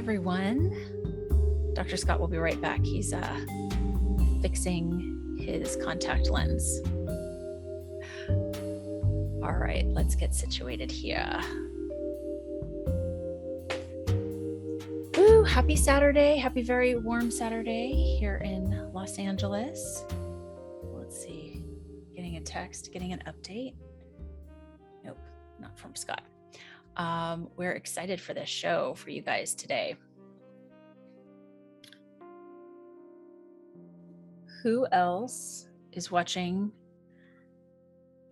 everyone. Dr. Scott will be right back. He's fixing his contact lens. All right, let's get situated here. Ooh, happy Saturday. Happy very warm Saturday here in Los Angeles. Let's see. Getting a text, getting an update. Nope, not from Scott. We're excited for this show for you guys today. Who else is watching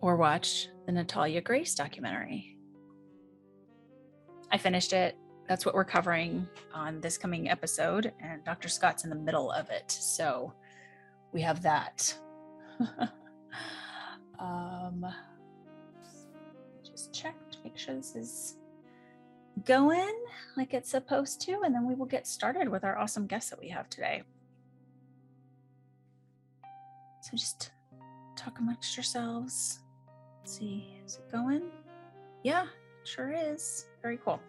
or watched the Natalia Grace documentary? I finished it. That's what we're covering on this coming episode, and Dr. Scott's in the middle of it. So we have that. Just check to make sure this is going like it's supposed to, and then we will get started with our awesome guests that we have today. So just talk amongst yourselves. Let's see, is it going? Yeah, sure is. Very cool.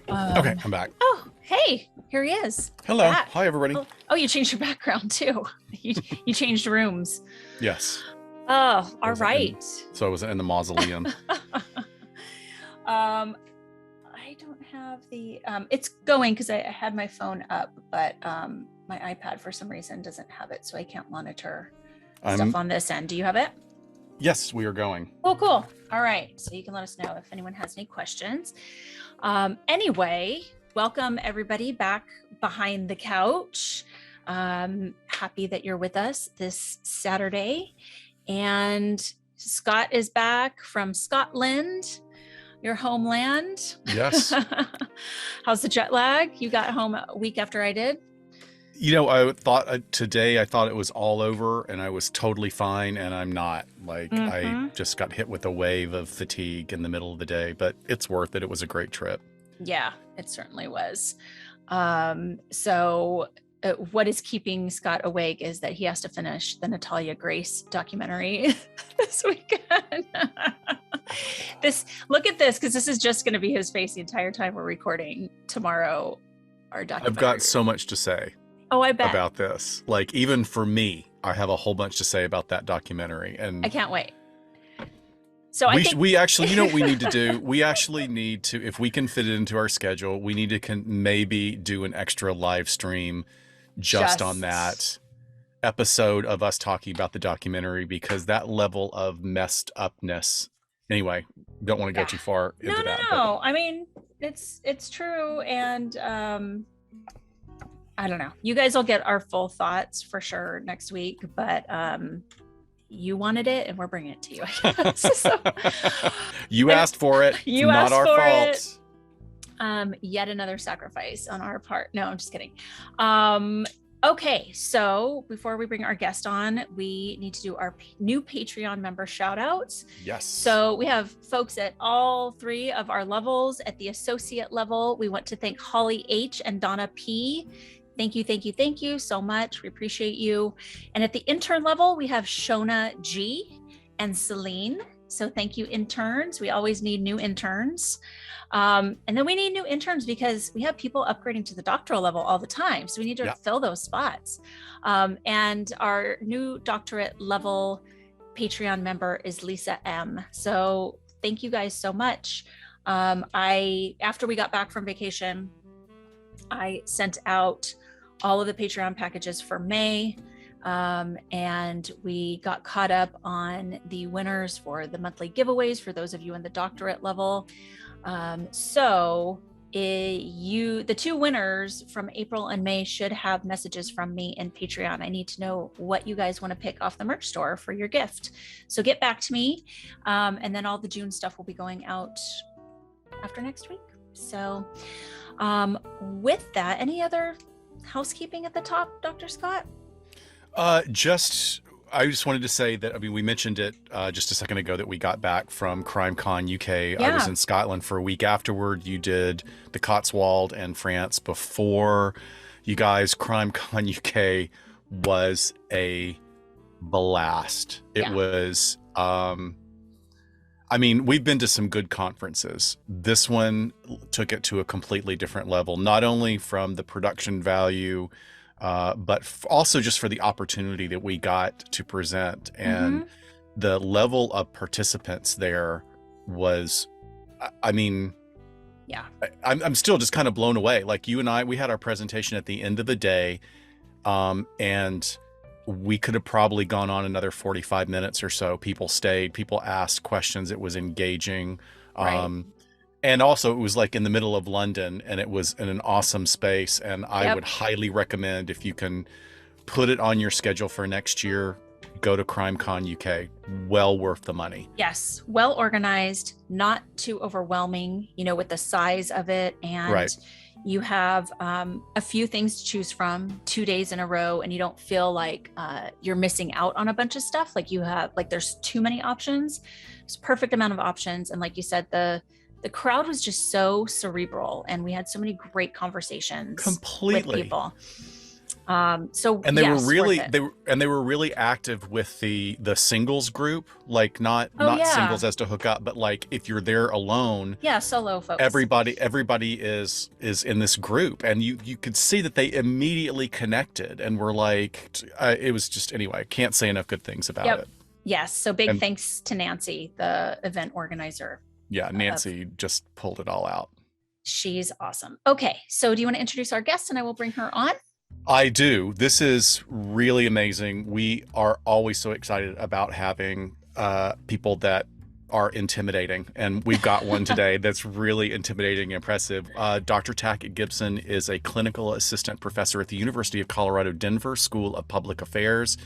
Okay, I'm back. Oh, hey, here he is. Hello. Back. Hi, everybody. Oh, you changed your background too. You changed rooms. Yes. Oh, all right. So I was in the mausoleum. I don't have the, it's going because I had my phone up, but my iPad for some reason doesn't have it, so I can't monitor stuff on this end. Do you have it? Yes, we are going. Oh, cool. All right. So you can let us know if anyone has any questions. Anyway, welcome everybody back behind the couch. Happy that you're with us this Saturday. And Scott is back from Scotland, your homeland. Yes. How's the jet lag? You got home a week after I did. You know, I thought today, I thought it was all over and I was totally fine, and I'm not. Like, I just got hit with a wave of fatigue in the middle of the day, but it's worth it. It was a great trip. Yeah, it certainly was. So what is keeping Scott awake is that he has to finish the Natalia Grace documentary this weekend. Look at this, because this is just going to be his face the entire time we're recording tomorrow. Our documentary. I've got so much to say. Oh, I bet. About this. Like, even for me, I have a whole bunch to say about that documentary, and I can't wait. So we actually, you know what we need to do? We actually need to, if we can fit it into our schedule, we need to maybe do an extra live stream just on that episode of us talking about the documentary, because that level of messed upness. Anyway, don't want to go too far into that. No. I mean, it's true, and I don't know. You guys will get our full thoughts for sure next week, but you wanted it and we're bringing it to you, I guess. So, you asked for it. You not asked our for fault. It. Yet another sacrifice on our part. No, I'm just kidding. Okay, so before we bring our guest on, we need to do our new Patreon member shout outs. Yes. So we have folks at all three of our levels. At the associate level, we want to thank Holly H. and Donna P. Thank you so much. We appreciate you. And at the intern level, we have Shona G. and Celine. So thank you, interns. We always need new interns. And then we need new interns because we have people upgrading to the doctoral level all the time. So we need to fill those spots. And our new doctorate level Patreon member is Lisa M. So thank you guys so much. After we got back from vacation, I sent out all of the Patreon packages for May. And we got caught up on the winners for the monthly giveaways for those of you in the doctorate level. The two winners from April and May should have messages from me in Patreon. I need to know what you guys want to pick off the merch store for your gift. So get back to me. And then all the June stuff will be going out after next week. So with that, any other housekeeping at the top, Dr. Scott? I just wanted to say that, I mean, we mentioned it just a second ago that we got back from CrimeCon UK. I was in Scotland for a week afterward. You did the Cotswold and France before. You guys, CrimeCon UK was a blast. It was I mean, we've been to some good conferences. This one took it to a completely different level, not only from the production value, but also just for the opportunity that we got to present. And the level of participants there was, I mean, yeah, I'm still just kind of blown away. Like you and I, we had our presentation at the end of the day, and we could have probably gone on another 45 minutes or so. People stayed, people asked questions. It was engaging. right. And also it was like in the middle of London, and it was in an awesome space. And I would highly recommend, if you can put it on your schedule for next year, go to CrimeCon UK. Well worth the money. Yes, well organized, not too overwhelming, with the size of it. And Right. you have a few things to choose from 2 days in a row, and you don't feel like you're missing out on a bunch of stuff. Like there's too many options. It's perfect amount of options. And like you said, the crowd was just so cerebral, and we had so many great conversations Completely. with people. And they were really active with the singles group, like not singles as to hook up, but like if you're there alone, solo folks. Everybody is in this group, and you could see that they immediately connected and were like, it was just, anyway, can't say enough good things about it. Yes, so big thanks to Nancy, the event organizer. Yeah, Nancy just pulled it all out. She's awesome. Okay, so do you want to introduce our guest, and I will bring her on? I do. This is really amazing. We are always so excited about having people that are intimidating, and we've got one today that's really intimidating and impressive. Dr. Tackett-Gibson is a clinical assistant professor at the University of Colorado Denver School of Public Affairs.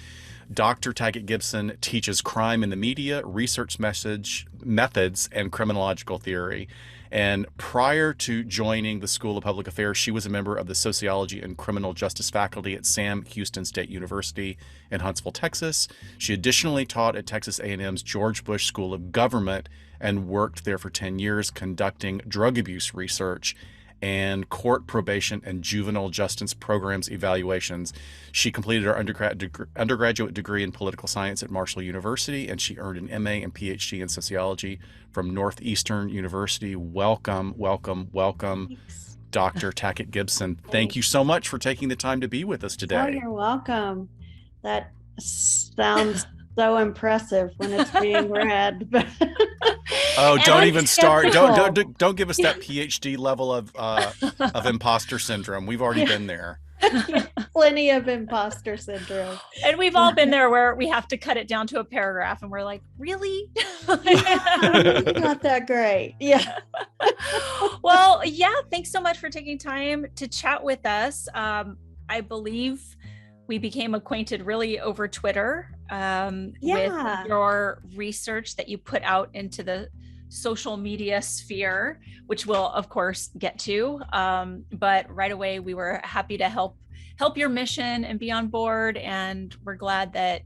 Dr. Tackett-Gibson teaches crime in the media, research methods, and criminological theory. And prior to joining the School of Public Affairs, she was a member of the Sociology and Criminal Justice faculty at Sam Houston State University in Huntsville, Texas. She additionally taught at Texas A&M's George Bush School of Government and worked there for 10 years conducting drug abuse research and court probation and juvenile justice programs evaluations. She completed her undergraduate degree in political science at Marshall University, and she earned an MA and PhD in sociology from Northeastern University. Welcome, welcome, welcome, thanks. Dr. Tackett-Gibson. Thank you so much for taking the time to be with us today. Oh, you're welcome. That sounds so impressive when it's being read. Oh, don't even start. Don't give us that PhD level of imposter syndrome. We've already been there. Plenty of imposter syndrome. And we've all been there, where we have to cut it down to a paragraph, and we're like, really? Not that great. Yeah. Well, yeah, thanks so much for taking time to chat with us. I believe we became acquainted really over Twitter with your research that you put out into the social media sphere, which we'll of course get to. But right away, we were happy to help your mission and be on board. And we're glad that,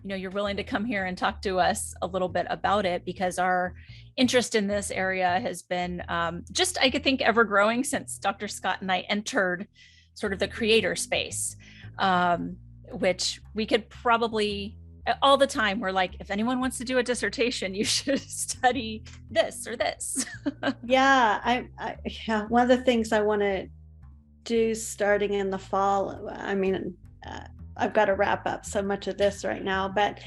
you're willing to come here and talk to us a little bit about it, because our interest in this area has been just, I could think, ever growing since Dr. Scott and I entered sort of the creator space, which we could probably, all the time, we're like, if anyone wants to do a dissertation, you should study this or this. Yeah, one of the things I want to do starting in the fall, I mean, I've got to wrap up so much of this right now, but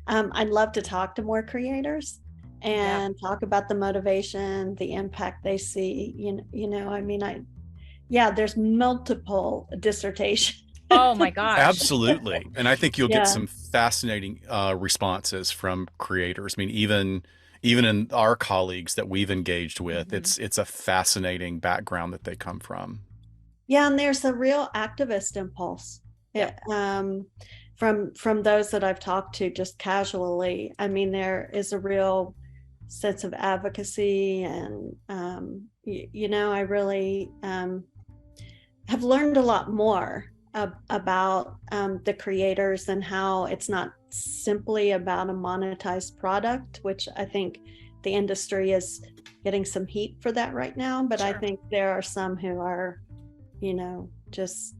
I'd love to talk to more creators and talk about the motivation, the impact they see. There's multiple dissertations. Oh my gosh. Absolutely. And I think you'll get some fascinating responses from creators. I mean, even in our colleagues that we've engaged with, it's a fascinating background that they come from. Yeah, and there's a real activist impulse from those that I've talked to just casually. I mean, there is a real sense of advocacy, and I really have learned a lot more about the creators and how it's not simply about a monetized product, which I think the industry is getting some heat for that right now. But I think there are some who are, just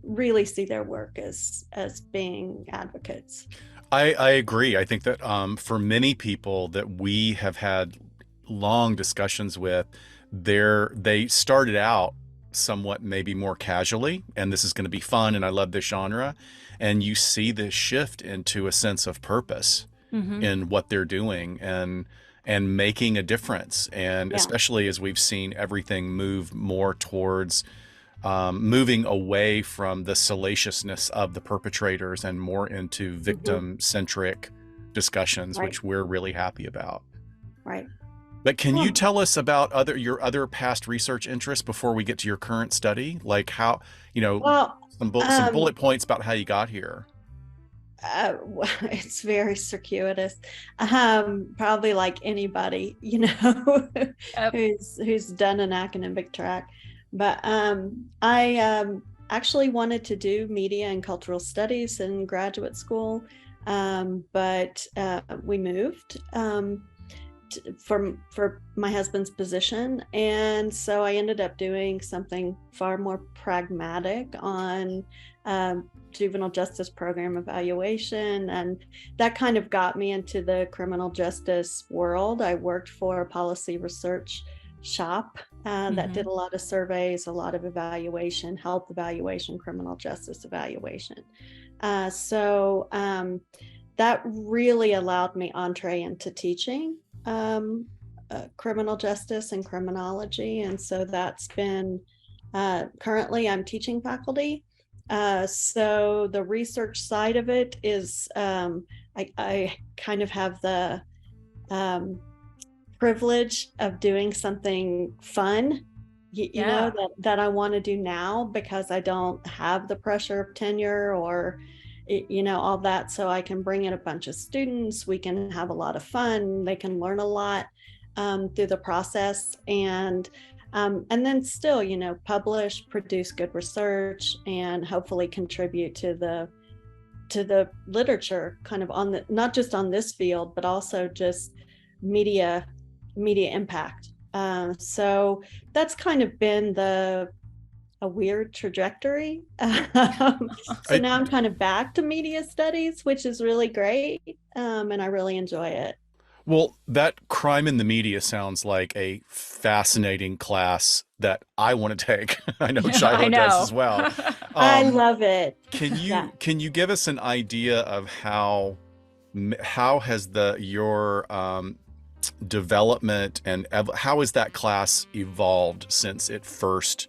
really see their work as being advocates. I agree. I think that for many people that we have had long discussions with, they started out somewhat maybe more casually, and this is going to be fun, and I love this genre, and you see this shift into a sense of purpose Mm-hmm. in what they're doing and making a difference, and Yeah. especially as we've seen everything move more towards moving away from the salaciousness of the perpetrators and more into victim-centric discussions, Right. which we're really happy about. Right. But can you Yeah. tell us about your other past research interests before we get to your current study? Like how, Well, some bullet points about how you got here. it's very circuitous. Probably like anybody, Yep. who's done an academic track. But I actually wanted to do media and cultural studies in graduate school, but we moved for my husband's position, and so I ended up doing something far more pragmatic on juvenile justice program evaluation, and that kind of got me into the criminal justice world. I worked for a policy research shop that did a lot of surveys, a lot of evaluation, health evaluation, criminal justice evaluation. So that really allowed me entree into teaching criminal justice and criminology. And so that's been, currently I'm teaching faculty. So the research side of it is, I kind of have the privilege of doing something fun, that I want to do now, because I don't have the pressure of tenure or all that. So I can bring in a bunch of students, we can have a lot of fun, they can learn a lot through the process, and then still publish, produce good research, and hopefully contribute to the literature, kind of on the, not just on this field, but also just media impact. So that's kind of been a weird trajectory. So now I'm kind of back to media studies, which is really great, and I really enjoy it. Well, that crime in the media sounds like a fascinating class that I want to take. I know Shiloh does as well. I love it. Can you give us an idea of how has your development and how has that class evolved since it first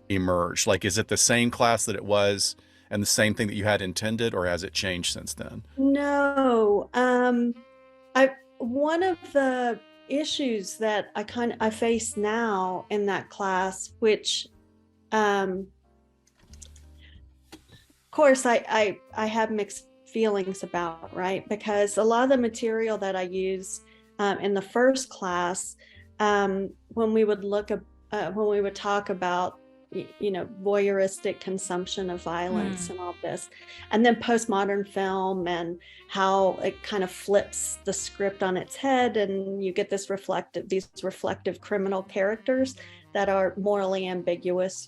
emerged? Like, is it the same class that it was and the same thing that you had intended, or has it changed since then? No. One of the issues that I face now in that class, which of course I have mixed feelings about, right? Because a lot of the material that I use in the first class, when we would talk about voyeuristic consumption of violence and all this, and then postmodern film and how it kind of flips the script on its head, and you get these reflective criminal characters that are morally ambiguous.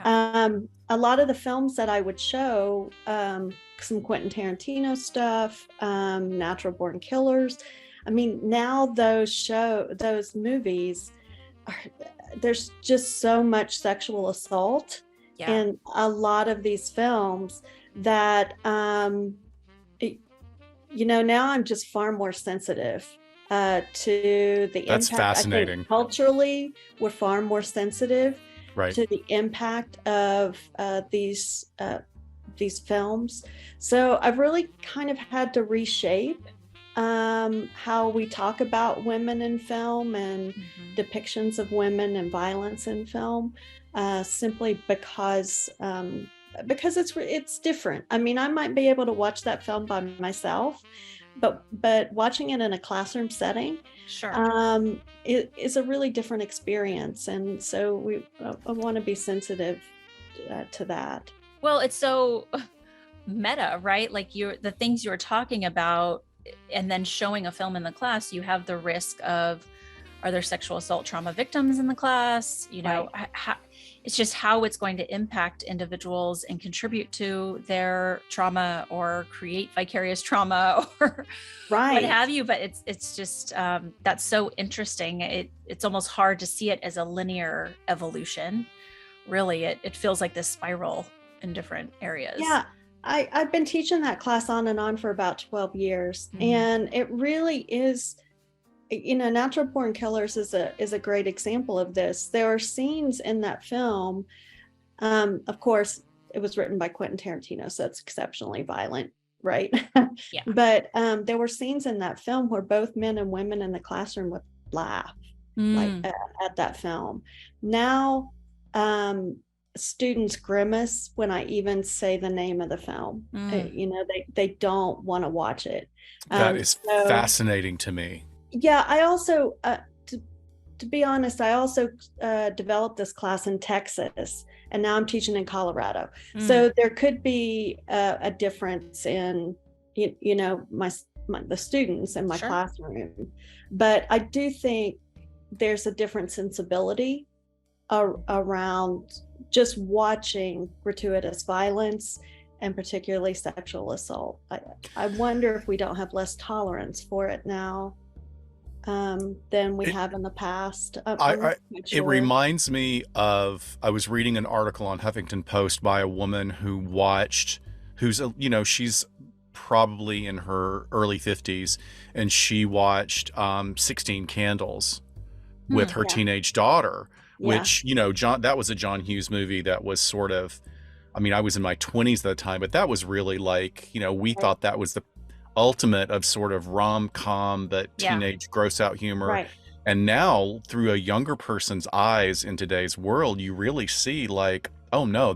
A lot of the films that I would show, some Quentin Tarantino stuff, Natural Born Killers. I mean, now those movies there's just so much sexual assault in a lot of these films that now I'm just far more sensitive to the That's impact. fascinating. I think culturally, we're far more sensitive to the impact of these films. So I've really kind of had to reshape how we talk about women in film and depictions of women and violence in film, simply because it's different. I mean, I might be able to watch that film by myself, but watching it in a classroom setting, it is a really different experience, and so I want to be sensitive to that. Well, it's so meta, right? Like the things you're talking about, and then showing a film in the class, you have the risk of, Are there sexual assault trauma victims in the class? You know, it's just how it's going to impact individuals and contribute to their trauma or create vicarious trauma or what have you. But it's just that's so interesting. It's almost hard to see it as a linear evolution. Really, it feels like this spiral in different areas. Yeah, I've been teaching that class on and on for about 12 years, and it really is. You know, Natural Born Killers is a great example of this. There are scenes in that film. Of course, it was written by Quentin Tarantino, so it's exceptionally violent, right? Yeah. But there were scenes in that film where both men and women in the classroom would laugh at that film. Now, students grimace when I even say the name of the film. You know, they don't want to watch it. That is fascinating to me. Yeah, I also, to be honest, I also developed this class in Texas, and now I'm teaching in Colorado. So there could be a difference in, you know, the students in my classroom. But I do think there's a different sensibility around just watching gratuitous violence, and particularly sexual assault. I wonder if we don't have less tolerance for it now than we have in the past. It reminds me of, I was reading an article on Huffington Post by a woman who's, you know, she's probably in her early 50s, and she watched 16 Candles with her teenage daughter, which, you know, that was a John Hughes movie that was sort of, I mean, I was in my 20s at the time, but that was really like, you know, we thought that was the ultimate of sort of rom-com, but teenage gross out humor. And now through a younger person's eyes in today's world, you really see like, oh no,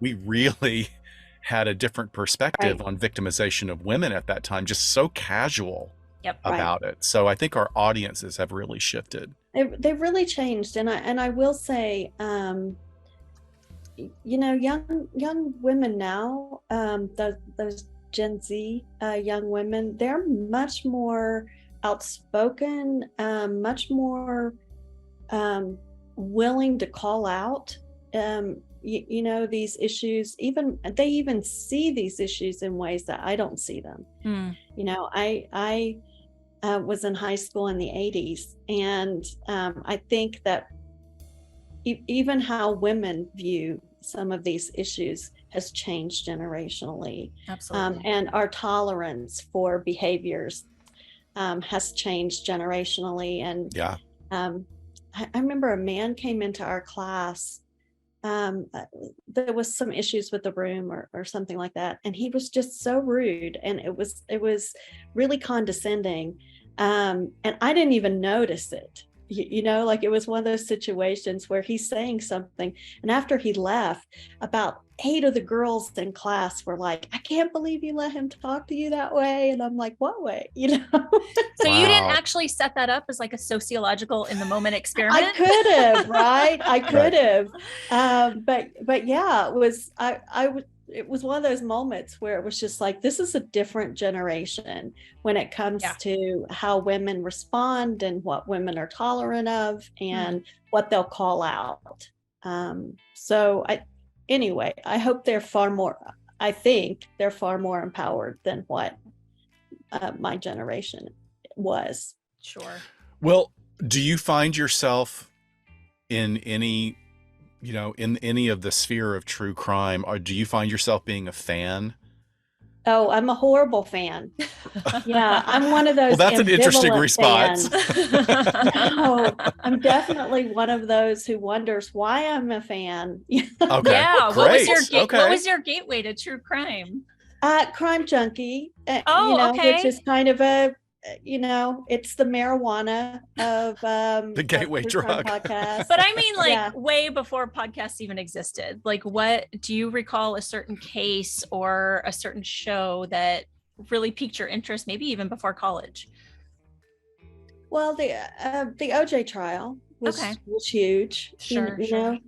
we really had a different perspective on victimization of women at that time, just so casual about it. So I think our audiences have really shifted. They've really changed. And I will say, you know, young women now, those Gen Z young women, they're much more outspoken, much more willing to call out, you know, these issues. They even see these issues in ways that I don't see them. You know, I was in high school in the 80s, and I think that even how women view some of these issues has changed generationally. Absolutely. And our tolerance for behaviors has changed generationally. And I remember a man came into our class. There was some issues with the room or something like that, and he was just so rude, and it was really condescending, and I didn't even notice it. You know, like it was one of those situations where he's saying something, and after he left, about 8 of the girls in class were like, I can't believe you let him talk to you that way. And I'm like, what way? You know? So you didn't actually set that up as like a sociological in the moment experiment? I could have, right? I could have. But yeah, it was one of those moments where it was just like, this is a different generation when it comes to how women respond and what women are tolerant of and what they'll call out. Anyway, I hope I think they're far more empowered than what my generation was. Sure. Well, do you find yourself in any, you know, in any of the sphere of true crime, or do you find yourself being a fan? Oh, I'm a horrible fan. Yeah, I'm one of those. Well, that's an interesting response. No, I'm definitely one of those who wonders why I'm a fan. Okay. Yeah. Great. What was your gateway to true crime? Crime Junkie. Okay. Which is kind of a, you know, it's the marijuana of the gateway drug podcast. But I mean, like way before podcasts even existed. Like, what do you recall a certain case or a certain show that really piqued your interest, maybe even before college? Well, the OJ trial was huge. Sure. Know,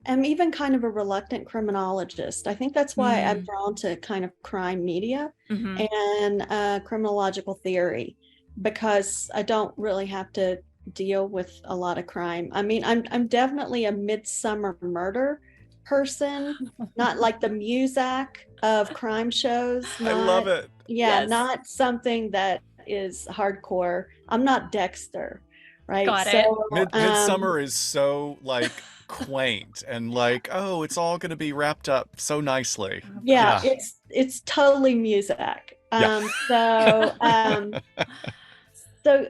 I'm even kind of a reluctant criminologist. I think that's why I'm drawn to kind of crime media and criminological theory. because I don't really have to deal with a lot of crime. I mean, I'm definitely a midsummer murder person, not like the Muzak of crime shows, I love not, it. yeah, Yes. not something that is hardcore. I'm not Dexter, right? Got So it. Midsummer is so like quaint and like, oh, it's all going to be wrapped up so nicely. Oh, yeah, gosh. it's totally Muzak. Yeah.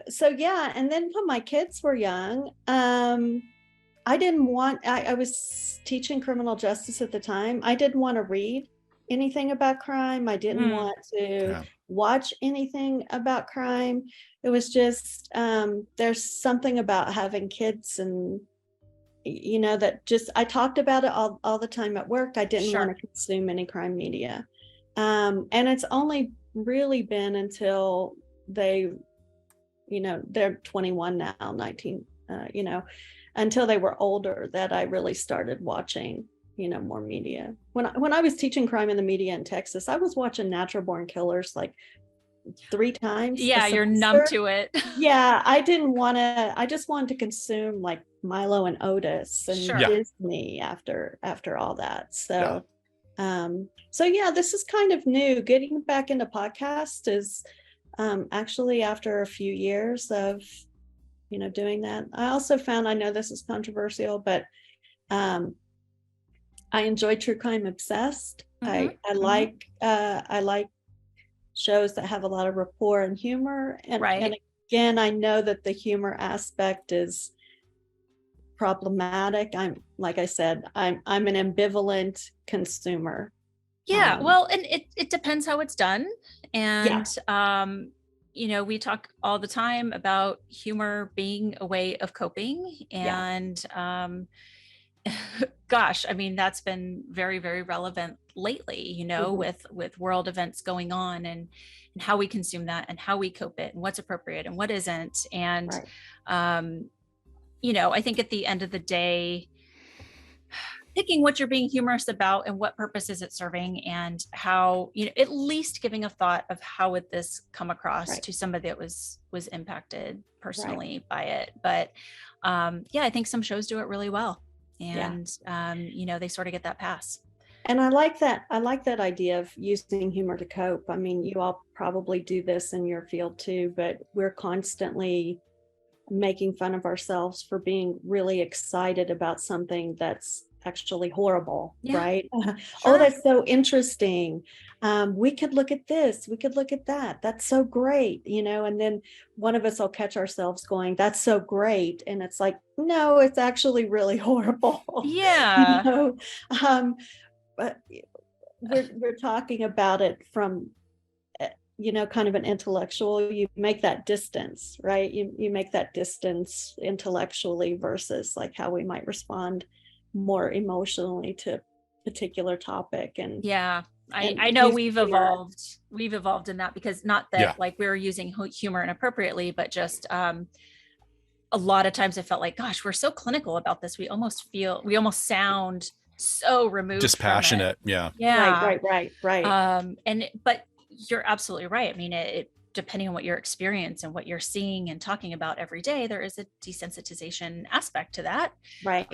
So yeah, and then when my kids were young, I didn't want, I was teaching criminal justice at the time. I didn't want to read anything about crime. I didn't want to Yeah. watch anything about crime. It was just, there's something about having kids, and, you know, that just, I talked about it all the time at work. I didn't Sure. want to consume any crime media. And it's only really been until they, you know, they're 21 now, 19, you know, until they were older that I really started watching, you know, more media. When I was teaching crime in the media in Texas, I was watching Natural Born Killers like 3 times. Yeah, you're numb to it. Yeah, I didn't want to. I just wanted to consume like Milo and Otis and Sure. Yeah. Disney after all that. So, so yeah, this is kind of new. Getting back into podcast is actually after a few years of, you know, doing that. I also found, I know this is controversial, but I enjoy True Crime Obsessed. I like shows that have a lot of rapport and humor. And, Right. and again, I know that the humor aspect is problematic. Like I said, I'm an ambivalent consumer. Yeah, well, and it depends how it's done. And you know, we talk all the time about humor being a way of coping. And gosh, I mean, that's been very, very relevant lately, you know, with world events going on, and how we consume that, and how we cope it, and what's appropriate and what isn't. And you know, I think at the end of the day, picking what you're being humorous about and what purpose is it serving, and how, you know, at least giving a thought of how would this come across to somebody that was impacted personally by it. But yeah, I think some shows do it really well, and you know, they sort of get that pass. And I like that idea of using humor to cope. I mean, you all probably do this in your field too, but we're constantly making fun of ourselves for being really excited about something that's actually horrible, right? Oh, that's so interesting. We could look at this, we could look at that. That's so great, you know, and then one of us will catch ourselves going, that's so great. And it's like, no, it's actually really horrible. Yeah. You know? But we're talking about it from, you know, kind of an intellectual, you make that distance, right? You make that distance intellectually versus like how we might respond more emotionally to a particular topic. And I know we've evolved in that, because not that like we're using humor inappropriately, but just a lot of times I felt like, gosh, we're so clinical about this. We almost sound so removed, dispassionate. Right. But you're absolutely right. I mean, it depending on what your experience and what you're seeing and talking about every day, there is a desensitization aspect to that. Right.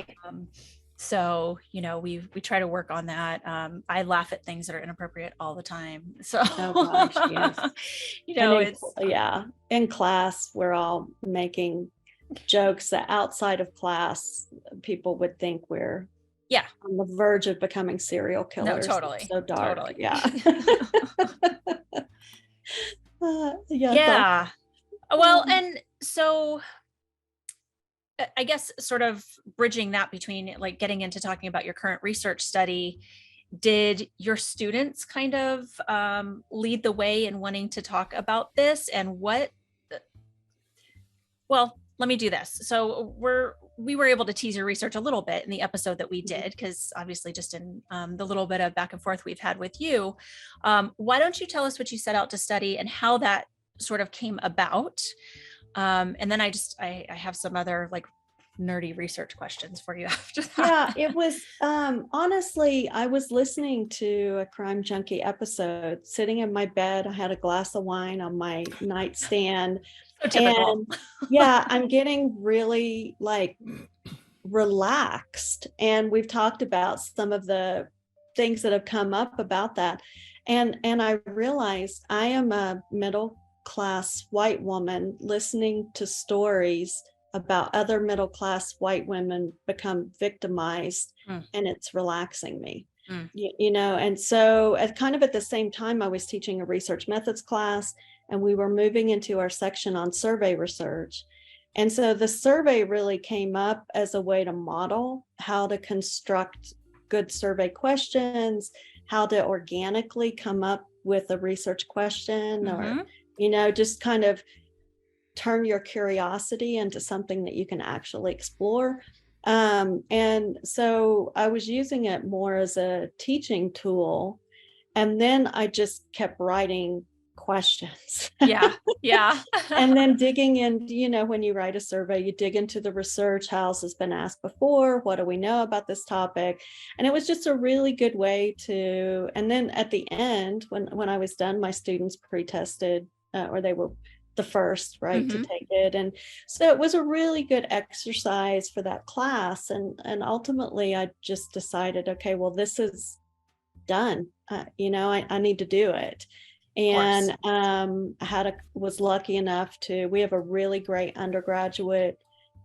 So, you know, we try to work on that. I laugh at things that are inappropriate all the time. So, you know, in class, we're all making jokes that outside of class, people would think we're on the verge of becoming serial killers. No, totally. It's so dark. Totally. Well, and so I guess sort of bridging that between like getting into talking about your current research study, did your students kind of lead the way in wanting to talk about this? And well, let me do this. So we were able to tease your research a little bit in the episode that we did, because obviously just in the little bit of back and forth we've had with you. Why don't you tell us what you set out to study and how that sort of came about? And then I have some other like nerdy research questions for you after that. Yeah, it was honestly, I was listening to a Crime Junkie episode sitting in my bed. I had a glass of wine on my nightstand. So typical. And yeah, I'm getting really like relaxed. And we've talked about some of the things that have come up about that. And I realized I am a middle class white woman listening to stories about other middle class white women become victimized, and it's relaxing me. You know, and so at kind of at the same time, I was teaching a research methods class, and we were moving into our section on survey research. And so the survey really came up as a way to model how to construct good survey questions, how to organically come up with a research question, or, you know, just kind of turn your curiosity into something that you can actually explore. And so I was using it more as a teaching tool. And then I just kept writing questions. Yeah. And then digging in, you know, when you write a survey, you dig into the research, how else has been asked before, what do we know about this topic? And it was just a really good way to, and then at the end, when I was done, my students pre-tested, or they were the first, right, to take it. And so it was a really good exercise for that class. And ultimately I just decided, okay, well, this is done. You know, I need to do it. And was lucky enough to, we have a really great undergraduate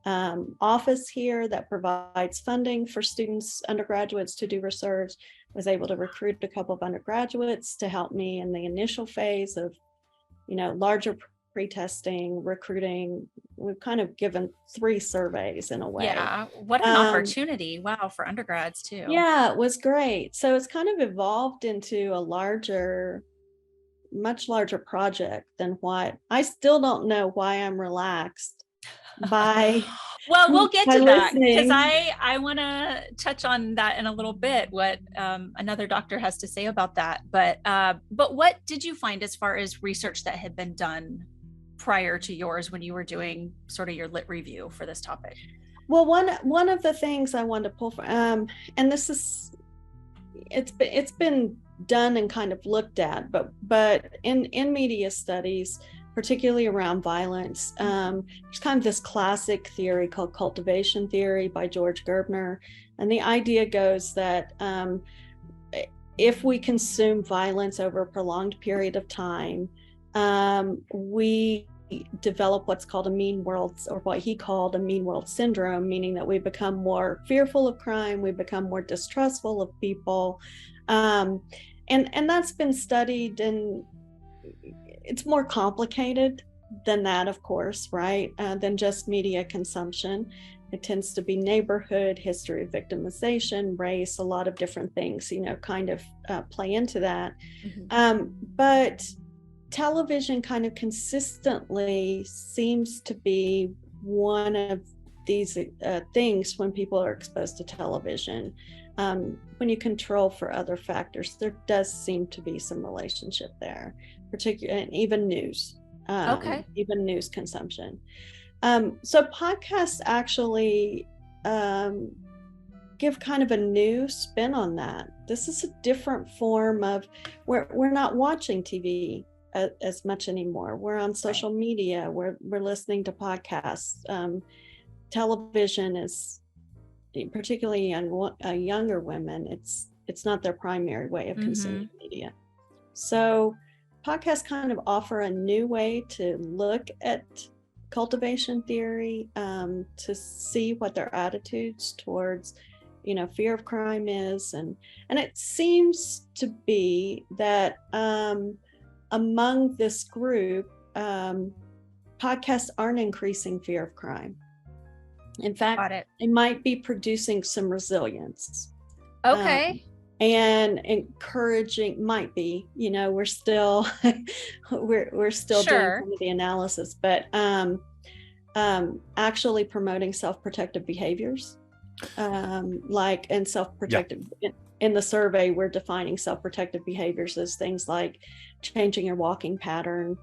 office here that provides funding for students, undergraduates, to do research. Was able to recruit a couple of undergraduates to help me in the initial phase of, you know, larger pre-testing, recruiting. We've kind of given 3 surveys in a way. Yeah, what an opportunity. Wow, for undergrads too. Yeah, it was great. So it's kind of evolved into a much larger project than what, I still don't know why I'm relaxed by well, we'll get to that, because listening. I want to touch on that in a little bit, what another doctor has to say about that. But what did you find as far as research that had been done prior to yours when you were doing sort of your lit review for this topic? Well, one of the things I wanted to pull from, and this is, it's been done and kind of looked at, but in media studies, particularly around violence, there's kind of this classic theory called cultivation theory by George Gerbner. And the idea goes that if we consume violence over a prolonged period of time, we develop what's called a mean world, or what he called a mean world syndrome, meaning that we become more fearful of crime, we become more distrustful of people. And that's been studied, and it's more complicated than that, of course, right? Than just media consumption. It tends to be neighborhood, history of victimization, race, a lot of different things, you know, kind of play into that. But television kind of consistently seems to be one of these things when people are exposed to television. When you control for other factors, there does seem to be some relationship there, particularly, and even news, even news consumption. So podcasts actually give kind of a new spin on that. This is a different form of, we're not watching TV as much anymore. We're on social media. We're listening to podcasts. Television is, particularly younger women, it's not their primary way of consuming media. So podcasts kind of offer a new way to look at cultivation theory, to see what their attitudes towards, you know, fear of crime is. And it seems to be that among this group, podcasts aren't increasing fear of crime. In fact, they might be producing some resilience. And encouraging, might be, you know, we're still we're still doing some of the analysis, but actually promoting self-protective behaviors, like, and self-protective. In the survey, we're defining self-protective behaviors as things like changing your walking pattern,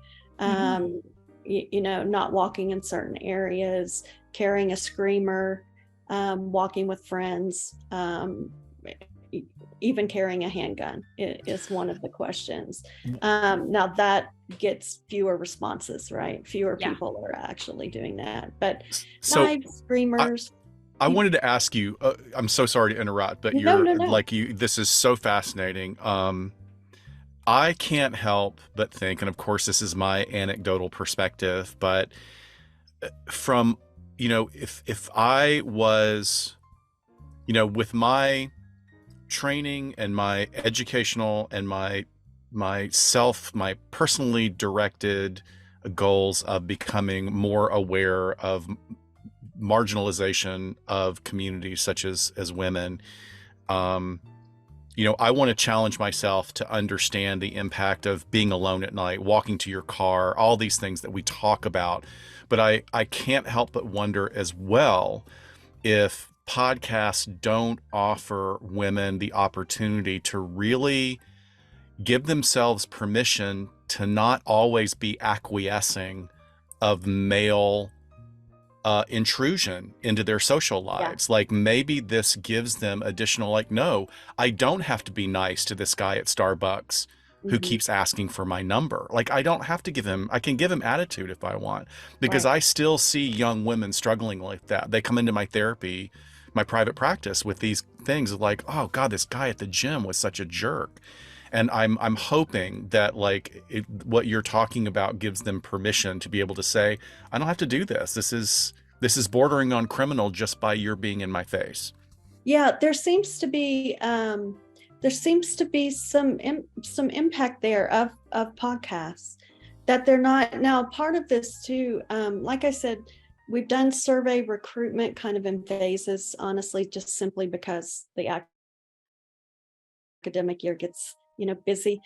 not walking in certain areas, carrying a screamer, walking with friends, even carrying a handgun is one of the questions. Now that gets fewer responses, right? Fewer people are actually doing that, but so knives, screamers. I wanted to ask you, I'm so sorry to interrupt, but No. this is so fascinating. I can't help but think, and of course this is my anecdotal perspective, but from, if I was, with my training and my educational and my personally directed goals of becoming more aware of marginalization of communities such as women, I want to challenge myself to understand the impact of being alone at night, walking to your car, all these things that we talk about. But I can't help but wonder as well if podcasts don't offer women the opportunity to really give themselves permission to not always be acquiescing of male intrusion into their social lives. Like maybe this gives them additional, no, I don't have to be nice to this guy at Starbucks who keeps asking for my number. I don't have to I can give him attitude if I want, because I still see young women struggling like that. They come into my therapy, my private practice, with these things like, oh God, this guy at the gym was such a jerk. And I'm hoping that what you're talking about gives them permission to be able to say, I don't have to do this. This is bordering on criminal just by your being in my face. Yeah, there seems to be some impact there of podcasts, that they're not now part of this too. Like I said, we've done survey recruitment kind of in phases, honestly, just simply because the academic year gets busy.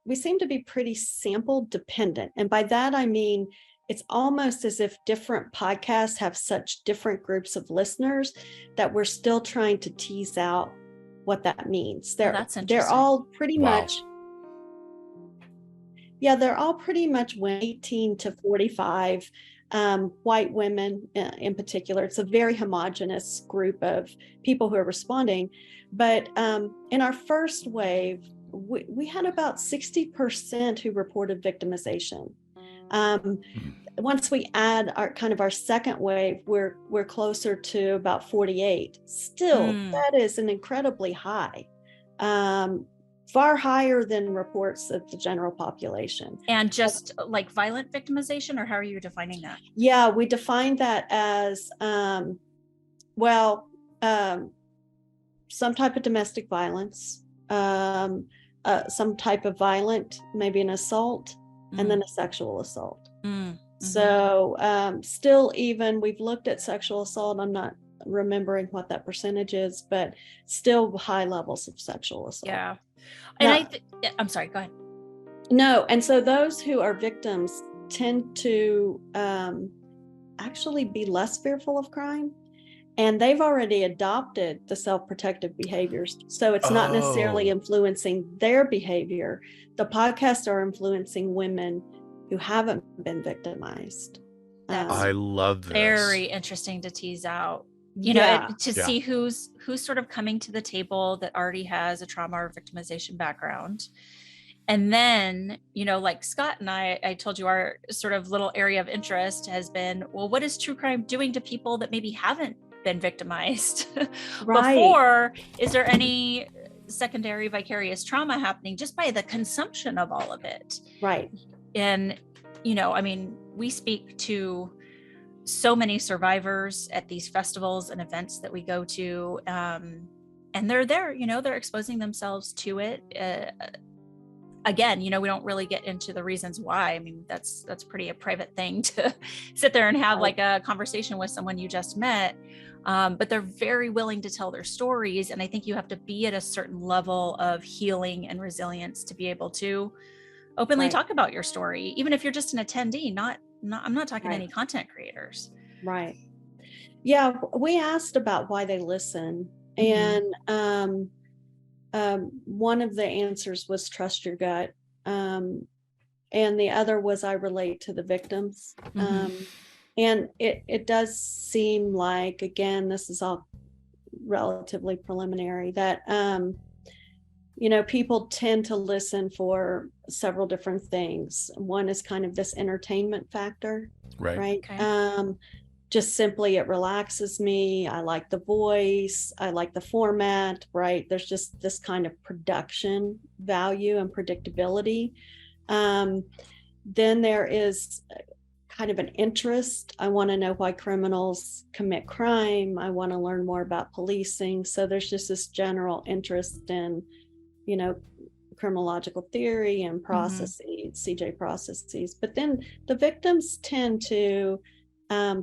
We seem to be pretty sample dependent. And by that, I mean, it's almost as if different podcasts have such different groups of listeners that we're still trying to tease out what that means. They're all pretty much, they're all pretty much 18 to 45, white women in particular. It's a very homogenous group of people who are responding. But in our first wave, we had about 60% who reported victimization. Once we add our second wave, we're closer to about 48. Still, that is an incredibly high, far higher than reports of the general population. And just violent victimization, or how are you defining that? Yeah, we define that as, some type of domestic violence, some type of violent, maybe an assault, and then a sexual assault. So still, even we've looked at sexual assault, I'm not remembering what that percentage is, but still high levels of sexual assault. Yeah. And I'm sorry, go ahead. No, and so those who are victims tend to actually be less fearful of crime, and they've already adopted the self-protective behaviors. So it's not necessarily influencing their behavior. The podcasts are influencing women who haven't been victimized. I love this. Very interesting to tease out. To see who's sort of coming to the table that already has a trauma or victimization background. And then, like Scott and I told you, our sort of little area of interest has been, well, what is true crime doing to people that maybe haven't been victimized before? Is there any secondary vicarious trauma happening just by the consumption of all of it? Right. And, we speak to so many survivors at these festivals and events that we go to, and they're there, they're exposing themselves to it. Again, we don't really get into the reasons why. That's pretty a private thing to sit there and have a conversation with someone you just met. But they're very willing to tell their stories. And I think you have to be at a certain level of healing and resilience to be able to openly talk about your story, even if you're just an attendee, I'm not talking to any content creators. Right. Yeah. We asked about why they listen. And one of the answers was trust your gut. and the other was I relate to the victims. Mhm. And it does seem like, again, this is all relatively preliminary, that people tend to listen for several different things. One is kind of this entertainment factor, Right. right? Okay. Just simply, it relaxes me. I like the voice. I like the format, right? There's just this kind of production value and predictability. Then there is kind of an interest. I want to know why criminals commit crime. I want to learn more about policing. So there's just this general interest in, criminological theory and processes, CJ processes. But then the victims tend to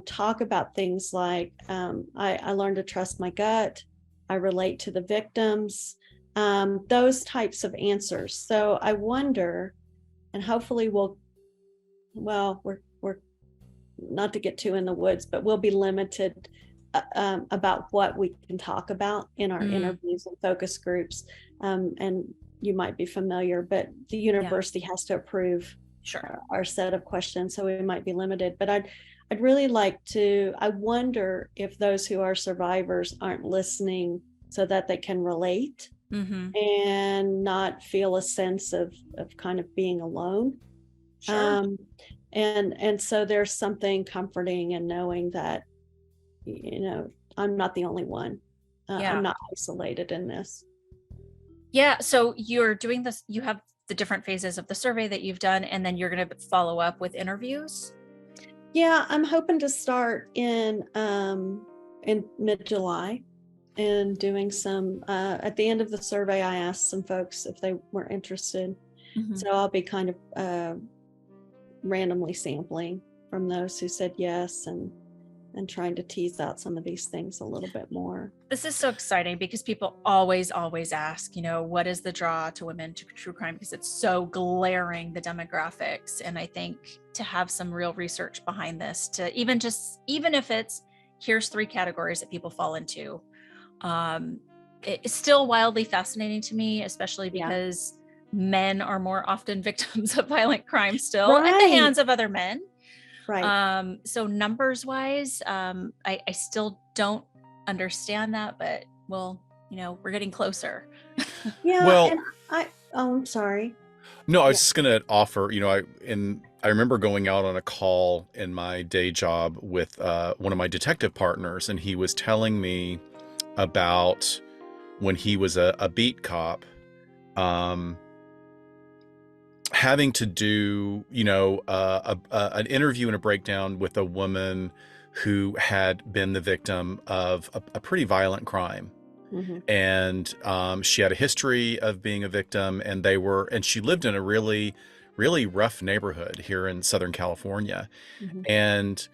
talk about things like, I learned to trust my gut. I relate to the victims. Those types of answers. So I wonder, and hopefully we're not to get too in the woods, but we'll be limited about what we can talk about in our interviews and focus groups. And you might be familiar, but the university has to approve our set of questions, so we might be limited. But I'd really like to, I wonder if those who are survivors aren't listening so that they can relate and not feel a sense of kind of being alone. And so there's something comforting in knowing that, I'm not the only one. I'm not isolated in this. Yeah. So you're doing this, you have the different phases of the survey that you've done, and then you're going to follow up with interviews. Yeah, I'm hoping to start in mid-July and doing some, at the end of the survey, I asked some folks if they were interested. So I'll be kind of randomly sampling from those who said yes, and trying to tease out some of these things a little bit more. This is so exciting because people always ask, what is the draw to women to true crime? Because it's so glaring, the demographics. And I think to have some real research behind this, to even if it's, here's 3 categories that people fall into. It's still wildly fascinating to me, especially because men are more often victims of violent crime still at the hands of other men. Right. So numbers wise, I still don't understand that, but we're getting closer. Yeah. Well, and I'm sorry. No, I was just going to offer, I remember going out on a call in my day job with one of my detective partners, and he was telling me about when he was a beat cop, having to do, an interview and a breakdown with a woman who had been the victim of a pretty violent crime. And she had a history of being a victim, and she lived in a really, really rough neighborhood here in Southern California. And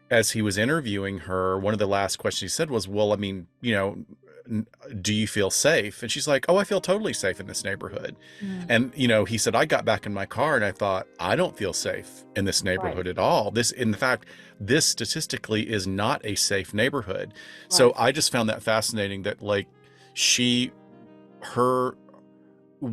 as he was interviewing her, one of the last questions he said was, well, I mean, do you feel safe? And she's like, oh, I feel totally safe in this neighborhood. And, he said, I got back in my car and I thought, I don't feel safe in this neighborhood at all. In fact, this statistically is not a safe neighborhood. So I just found that fascinating that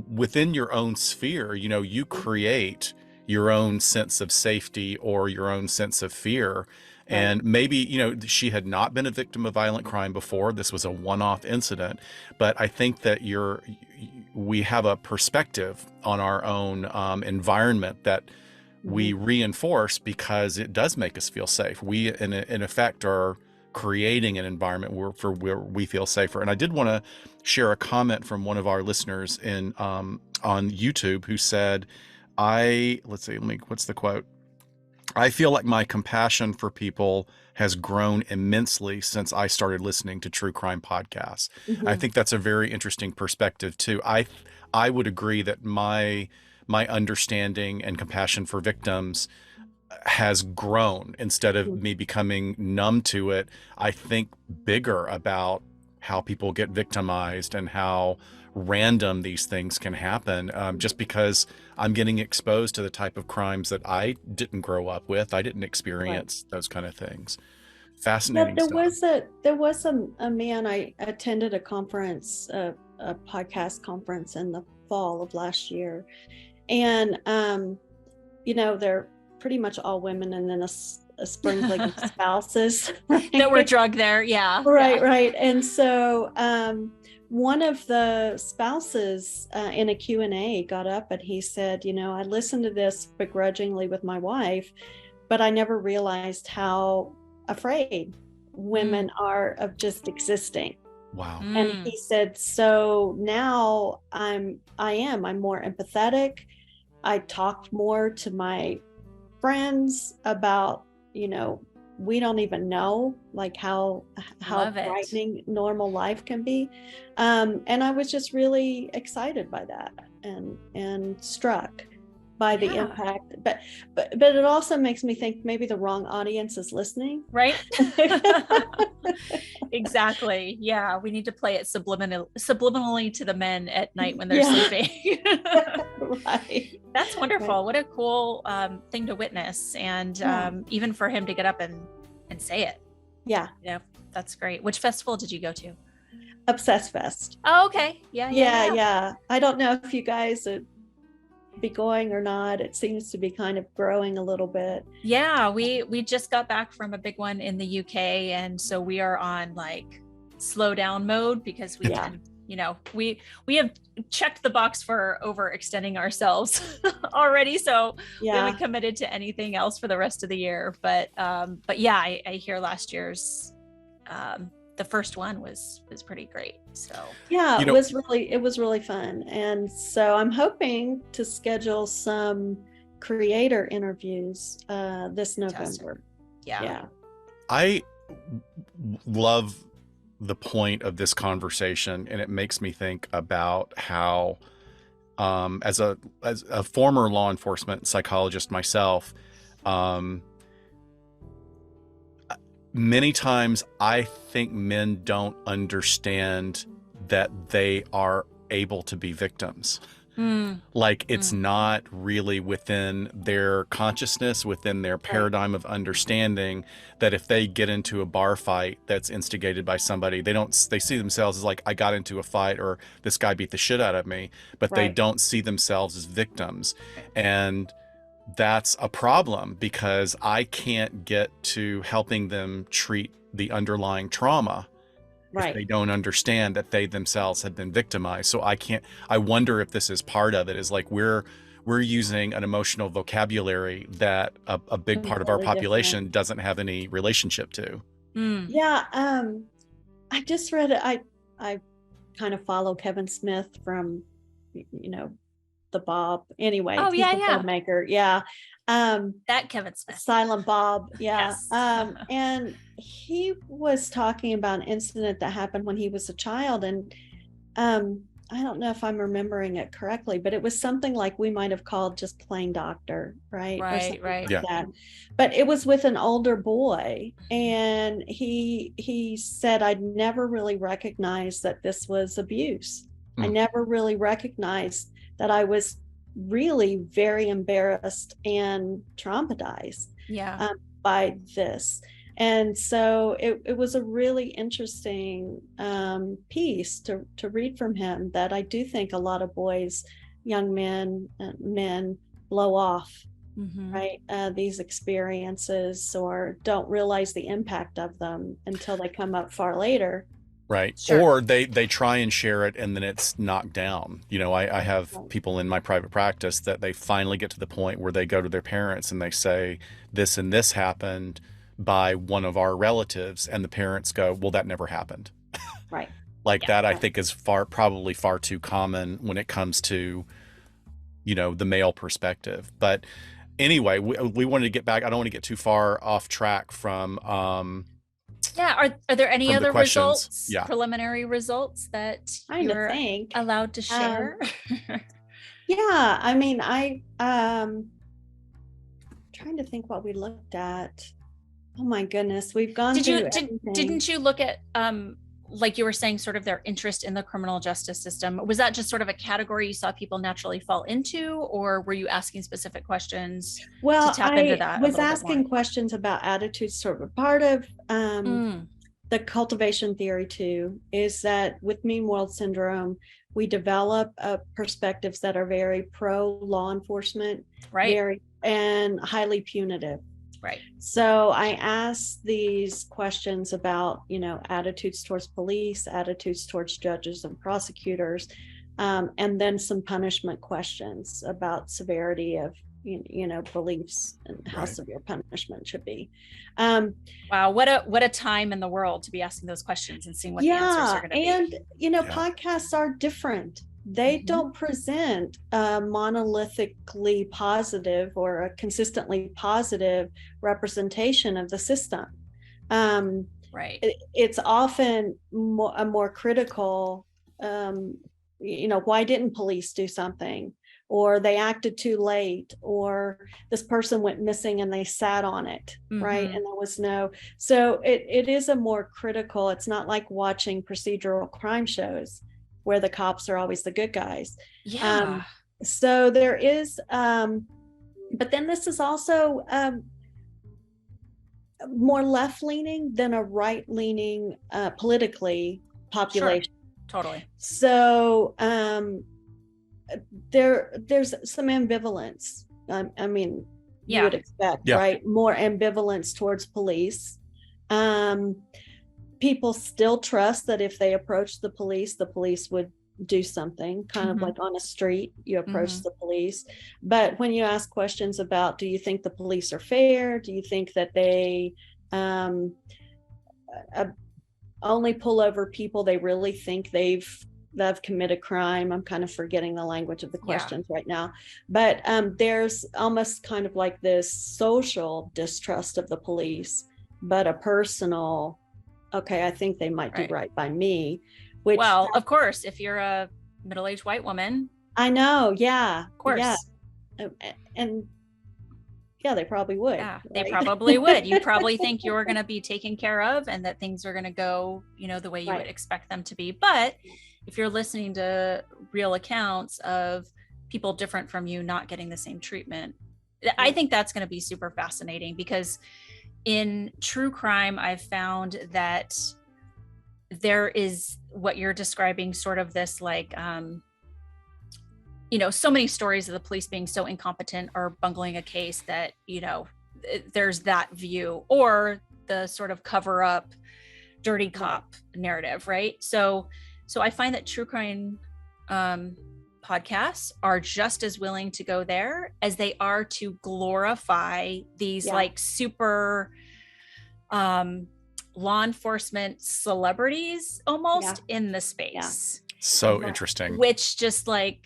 within your own sphere, you create your own sense of safety or your own sense of fear. And maybe, she had not been a victim of violent crime before. This was a one-off incident. But I think that we have a perspective on our own environment that we reinforce because it does make us feel safe. We, in effect, are creating an environment where we feel safer. And I did want to share a comment from one of our listeners on YouTube who said, what's the quote? I feel like my compassion for people has grown immensely since I started listening to true crime podcasts. I think that's a very interesting perspective too. I would agree that my understanding and compassion for victims has grown instead of me becoming numb to it. I think bigger about how people get victimized and how random these things can happen, just because I'm getting exposed to the type of crimes that I didn't grow up with. I didn't experience those kind of things. Fascinating stuff. There was a man, I attended a conference, a podcast conference in the fall of last year. And they're pretty much all women, and then a sprinkling of spouses, right? That were drugged there. Yeah. Right. And so one of the spouses in a Q&A got up and he said, I listened to this begrudgingly with my wife, but I never realized how afraid women are of just existing. Wow. And he said, so now I'm more empathetic. I talked more to my friends about, we don't even know like how frightening normal life can be. And I was just really excited by that and struck by the impact, but it also makes me think maybe the wrong audience is listening. Right. Exactly. Yeah. We need to play it subliminally to the men at night when they're sleeping. Right. That's wonderful. Right. What a cool thing to witness. And even for him to get up and say it. Yeah. Yeah. That's great. Which festival did you go to? Obsess Fest. Oh, okay. Yeah. I don't know if you guys would be going or not. It seems to be kind of growing a little bit. Yeah, we just got back from a big one in the UK, and so we are on like slow down mode because we can, we have checked the box for overextending ourselves already, so we haven't committed to anything else for the rest of the year. But yeah, I hear last year's the first one was pretty great. So it was really fun. And so I'm hoping to schedule some creator interviews this November. Yeah. I love the point of this conversation, and it makes me think about how as a former law enforcement psychologist myself, many times I think men don't understand that they are able to be victims. Like it's not really within their consciousness, within their paradigm of understanding that if they get into a bar fight that's instigated by somebody, they see themselves as like, I got into a fight or this guy beat the shit out of me, but they don't see themselves as victims. And that's a problem I can't get to helping them treat the underlying trauma if they don't understand that they themselves have been victimized. So I wonder if this is part of it, is like we're using an emotional vocabulary that a big part of our population doesn't have any relationship to. Yeah. I just read it. I kind of follow Kevin Smith from, the Bob. Anyway, he's a filmmaker. Yeah. That Kevin Smith. Silent Bob. Yeah. Yes. And he was talking about an incident that happened when he was a child. And I don't know if I'm remembering it correctly, but it was something like we might have called just plain doctor, right? Right. Like that. But it was with an older boy. And he said, I'd never really recognized that this was abuse. I never really recognized that I was really very embarrassed and traumatized by this. And so it was a really interesting piece to read from him, that I do think a lot of boys, young men blow off, right? These experiences, or don't realize the impact of them until they come up far later. Right. Sure. Or they try and share it and then it's knocked down. I have people in my private practice that they finally get to the point where they go to their parents and they say, this and this happened by one of our relatives. And the parents go, well, that never happened. Right. That I think is probably far too common when it comes to, the male perspective. But anyway, we wanted to get back. I don't want to get too far off track from, are there any other results, preliminary results that you're allowed to share? I mean, trying to think what we looked at. Oh my goodness, we've gone through everything. Didn't you look at like you were saying, sort of their interest in the criminal justice system? Was that just sort of a category you saw people naturally fall into, or were you asking specific questions to tap into that? I was asking questions about attitudes. Sort of part of the cultivation theory too is that with Mean World Syndrome, we develop perspectives that are very pro law enforcement, very and highly punitive. Right. So I asked these questions about, attitudes towards police, attitudes towards judges and prosecutors, and then some punishment questions about severity of, beliefs and how severe punishment should be. Wow, what a time in the world to be asking those questions and seeing what the answers are going to be. And podcasts are different. They don't present a monolithically positive or a consistently positive representation of the system. Right. It's often a more critical, why didn't police do something? Or they acted too late, or this person went missing and they sat on it, right? And there was so it is a more critical, it's not like watching procedural crime shows where the cops are always the good guys. Yeah. So there is, but then this is also more left-leaning than a right-leaning politically population. Sure. Totally. So there's some ambivalence. I mean, you would expect, right? More ambivalence towards police. People still trust that if they approach the police would do something, kind of like on a street, you approach the police. But when you ask questions about, do you think the police are fair? Do you think that they only pull over people they really think they've committed crime? I'm kind of forgetting the language of the questions right now. But there's almost kind of like this social distrust of the police, but a personal, okay, I think they might do right by me. Which, well, of course, if you're a middle-aged white woman. I know, of course. Yeah. And they probably would. Yeah, right? They probably would. You probably think you're going to be taken care of and that things are going to go, the way you would expect them to be. But if you're listening to real accounts of people different from you not getting the same treatment, I think that's going to be super fascinating, because in true crime, I've found that there is what you're describing, sort of this like, so many stories of the police being so incompetent or bungling a case that, there's that view, or the sort of cover up dirty cop narrative. Right. So I find that true crime podcasts are just as willing to go there as they are to glorify these like super law enforcement celebrities almost in the space. So interesting. Which just like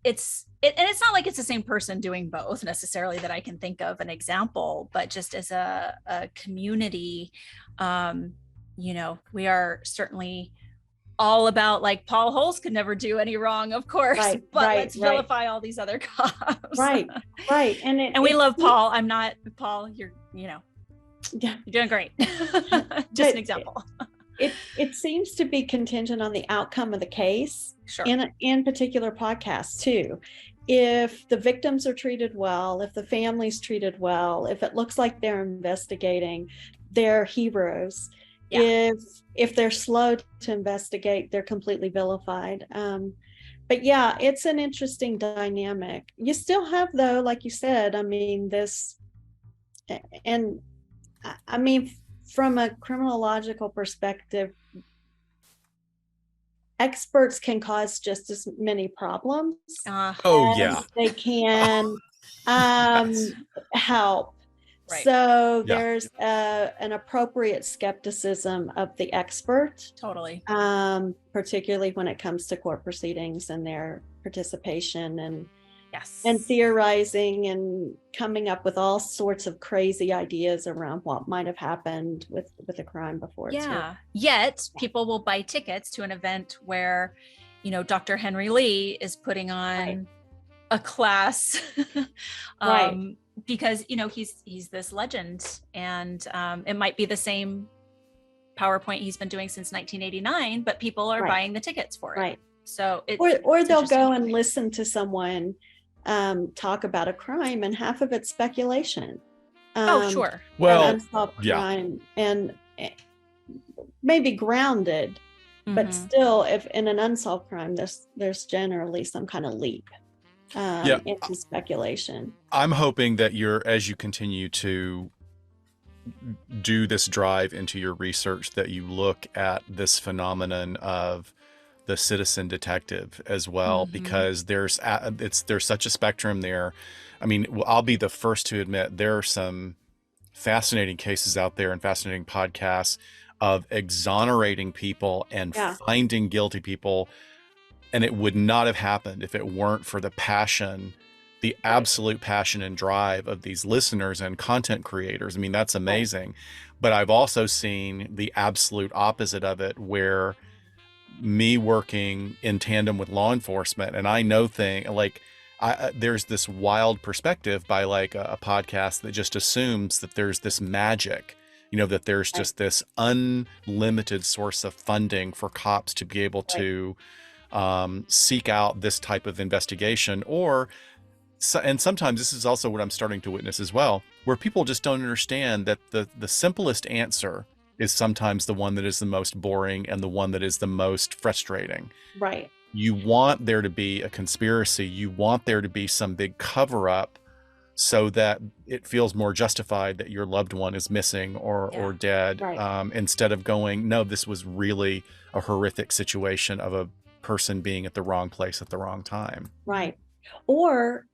it's not like it's the same person doing both necessarily that I can think of an example, but just as a community, we are certainly all about, like, Paul Holes could never do any wrong, of course, but let's vilify all these other cops. Right. And we love Paul. I'm not Paul. You're doing great. Just an example. It seems to be contingent on the outcome of the case. Sure. In particular podcasts too. If the victims are treated well, if the family's treated well, if it looks like they're investigating, they're heroes. If they're slow to investigate, they're completely vilified. But it's an interesting dynamic. You still have, though, like you said, from a criminological perspective, experts can cause just as many problems. They can help. Right. So there's an appropriate skepticism of the expert. Totally. Particularly when it comes to court proceedings and their participation and Yes. And theorizing and coming up with all sorts of crazy ideas around what might have happened with a crime before. Yeah. Yet people will buy tickets to an event where, you know, Dr. Henry Lee is putting on a class because, you know, he's this legend, and it might be the same PowerPoint he's been doing since 1989, but people are buying the tickets for it. Right. So or they'll go and listen to someone talk about a crime, and half of it's speculation. Sure. Well, unsolved crime, and maybe grounded, but still, if in an unsolved crime, there's generally some kind of leap. into speculation. I'm hoping that as you continue to do this drive into your research, that you look at this phenomenon of the citizen detective as well, because there's such a spectrum there. I mean, I'll be the first to admit there are some fascinating cases out there and fascinating podcasts of exonerating people and finding guilty people. And it would not have happened if it weren't for the passion, the absolute passion and drive of these listeners and content creators. I mean, that's amazing. But I've also seen the absolute opposite of it, where me working in tandem with law enforcement, and I know there's this wild perspective by like a podcast that just assumes that there's this magic, that there's just this unlimited source of funding for cops to be able to seek out this type of investigation. And sometimes this is also what I'm starting to witness as well, where people just don't understand that the simplest answer is sometimes the one that is the most boring and the one that is the most frustrating. Right. You want there to be a conspiracy. You want there to be some big cover up so that it feels more justified that your loved one is missing or dead, instead of going, no, this was really a horrific situation of a person being at the wrong place at the wrong time. Right. Or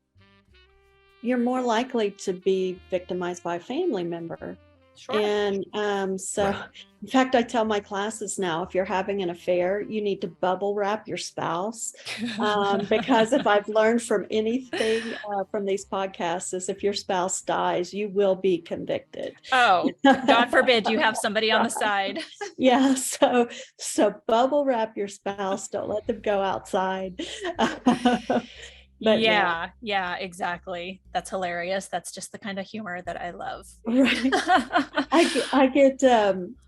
you're more likely to be victimized by a family member. Sure. And in fact, I tell my classes now, if you're having an affair, you need to bubble wrap your spouse. Because if I've learned from anything from these podcasts, is if your spouse dies, you will be convicted. Oh, God forbid you have somebody on the side. Yeah. So bubble wrap your spouse. Don't let them go outside. But yeah, exactly. That's hilarious. That's just the kind of humor that I love. Right. I get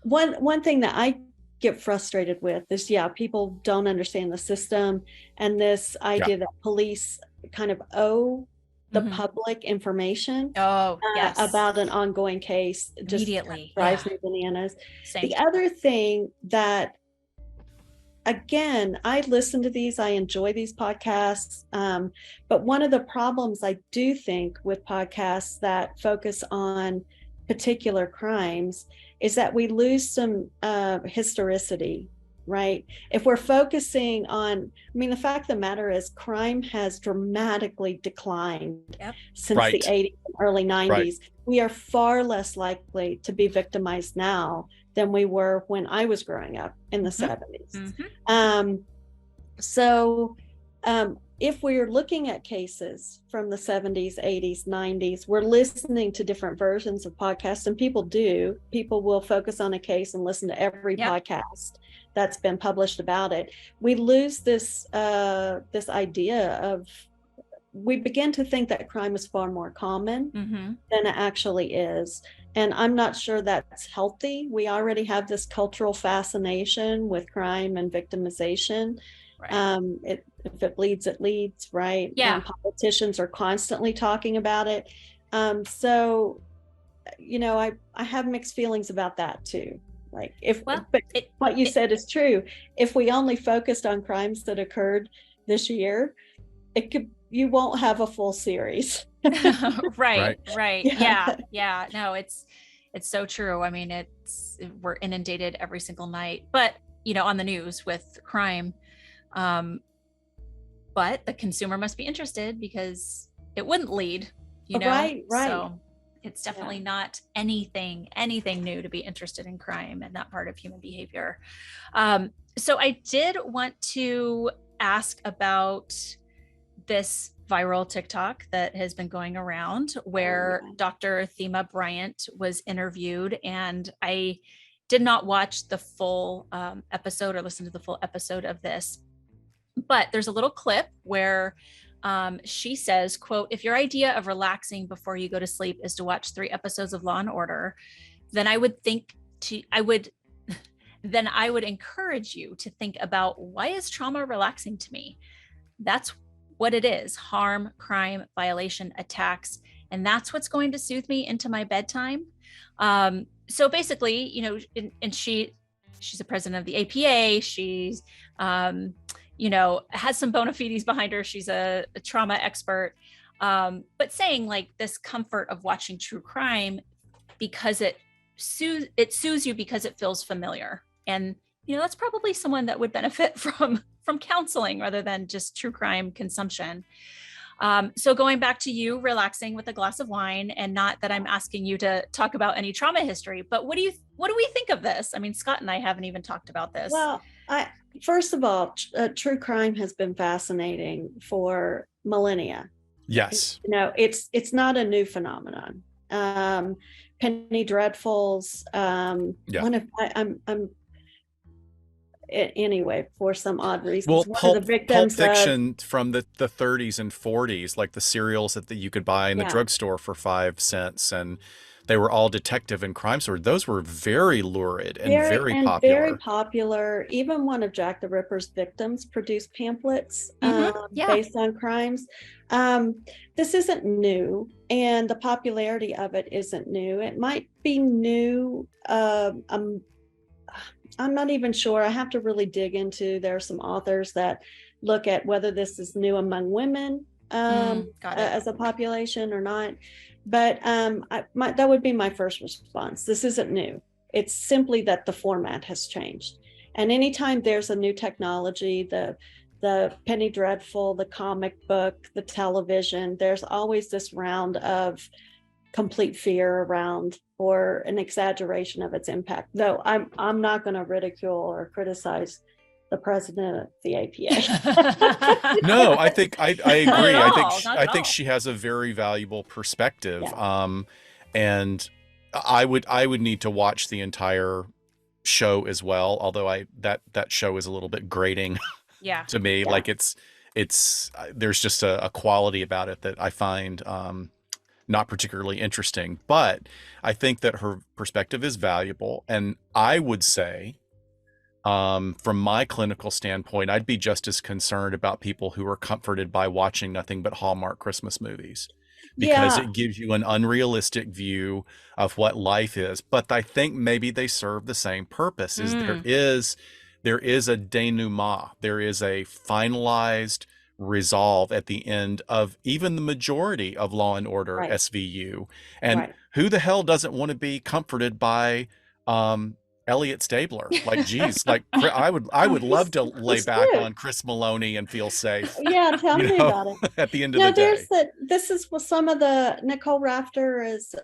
one thing that I get frustrated with is people don't understand the system, and this idea that police kind of owe the public information about an ongoing case just immediately drives me bananas. Same. The other thing that, again, I listen to these, I enjoy these podcasts, but one of the problems I do think with podcasts that focus on particular crimes is that we lose some historicity, right? If we're focusing on, the fact of the matter is crime has dramatically declined since the 80s and early 90s. Right. We are far less likely to be victimized now than we were when I was growing up in the 70s. If we're looking at cases from the 70s, 80s, 90s, we're listening to different versions of podcasts, and people will focus on a case and listen to every podcast that's been published about it. We lose this idea of, we begin to think that crime is far more common than it actually is. And I'm not sure that's healthy. We already have this cultural fascination with crime and victimization. Right. If it bleeds, it leads, right? Yeah. And politicians are constantly talking about it. I have mixed feelings about that too. Like what you said is true. If we only focused on crimes that occurred this year, you won't have a full series. Right. Yeah. No, it's so true. I mean, we're inundated every single night, but on the news with crime. But the consumer must be interested, because it wouldn't lead, Right. So it's definitely not anything new to be interested in crime and not part of human behavior. So I did want to ask about this viral TikTok that has been going around, where Dr. Thema Bryant was interviewed, and I did not watch the full episode or listen to the full episode of this, but there's a little clip where she says, quote, "If your idea of relaxing before you go to sleep is to watch 3 episodes of Law and Order, then I would encourage you to think about, why is trauma relaxing to me? That's what it is: harm, crime, violation, attacks. And that's what's going to soothe me into my bedtime." So basically, and she's a president of the APA. She's, has some bona fides behind her. She's a trauma expert. But saying like this comfort of watching true crime because it soothes you because it feels familiar. And, that's probably someone that would benefit from counseling rather than just true crime consumption. So going back to you relaxing with a glass of wine, and not that I'm asking you to talk about any trauma history, but what do we think of this? I mean, Scott and I haven't even talked about this. Well, first of all, true crime has been fascinating for millennia. Yes. It's not a new phenomenon. Penny Dreadfuls. Anyway, for some odd reasons. Well, Pulp Fiction from the 30s and 40s, like the cereals that you could buy in the drugstore for 5 cents, and they were all detective and crime stories. Those were very lurid and very popular. Very popular. Even one of Jack the Ripper's victims produced pamphlets based on crimes. This isn't new, and the popularity of it isn't new. It might be new. I'm not even sure. I have to really dig into. There are some authors that look at whether this is new among women as a population or not. But that would be my first response. This isn't new. It's simply that the format has changed. And anytime there's a new technology, the Penny Dreadful, the comic book, the television, there's always this round of complete fear around, or an exaggeration of its impact. Though I'm not going to ridicule or criticize the president of the APA. No, I agree. I think she has a very valuable perspective. Yeah. And I would need to watch the entire show as well. Although that show is a little bit grating to me. Yeah. Like it's there's just a quality about it that I find not particularly interesting, but I think that her perspective is valuable. And I would say, from my clinical standpoint, I'd be just as concerned about people who are comforted by watching nothing but Hallmark Christmas movies, because it gives you an unrealistic view of what life is. But I think maybe they serve the same purpose. There is a denouement. There is a finalized resolve at the end of even the majority of Law and Order SVU. And who the hell doesn't want to be comforted by Elliot Stabler? Like, geez, like I would love to lay back on Chris Maloney and feel safe. Yeah, tell me about it. At the end of the day. This is some of the Nicole Rafter is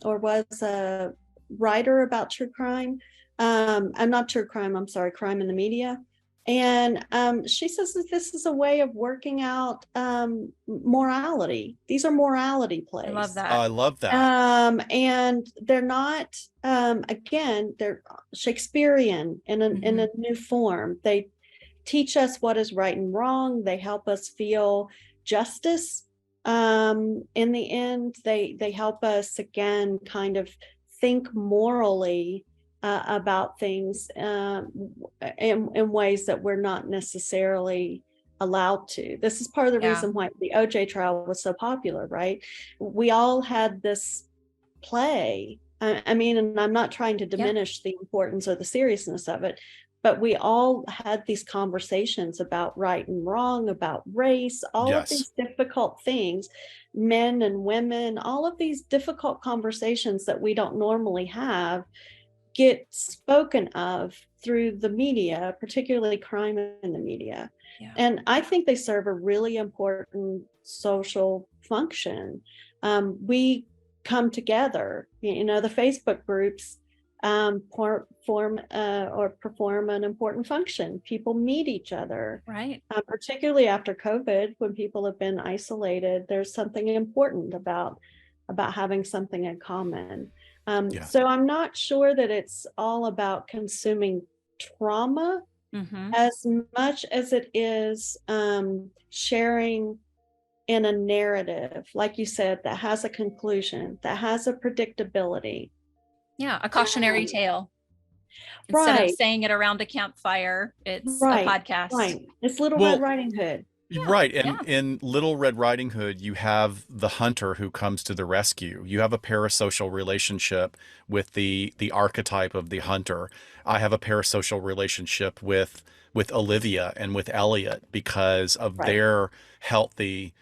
or was a writer about true crime. I'm not true crime, I'm sorry, crime in the media. And she says that this is a way of working out morality. These are morality plays. I love that. And they're not, again, they're Shakespearean in a new form. They teach us what is right and wrong. They help us feel justice. In the end, they help us, again, kind of think morally about things in ways that we're not necessarily allowed to. This is part of the reason why the OJ trial was so popular, right? We all had this play. I mean, and I'm not trying to diminish the importance or the seriousness of it, but we all had these conversations about right and wrong, about race, all of these difficult things, men and women, all of these difficult conversations that we don't normally have get spoken of through the media, particularly crime in the media. Yeah. And I think they serve a really important social function. We come together, the Facebook groups perform an important function. People meet each other. Right. Particularly after COVID, when people have been isolated, there's something important about having something in common. So I'm not sure that it's all about consuming trauma as much as it is sharing in a narrative, like you said, that has a conclusion, that has a predictability. Yeah, a cautionary tale. Instead of saying it around a campfire, it's a podcast. Right. It's Little Red Riding Hood. Right. And in Little Red Riding Hood, you have the hunter who comes to the rescue. You have a parasocial relationship with the archetype of the hunter. I have a parasocial relationship with Olivia and with Elliot because of their healthy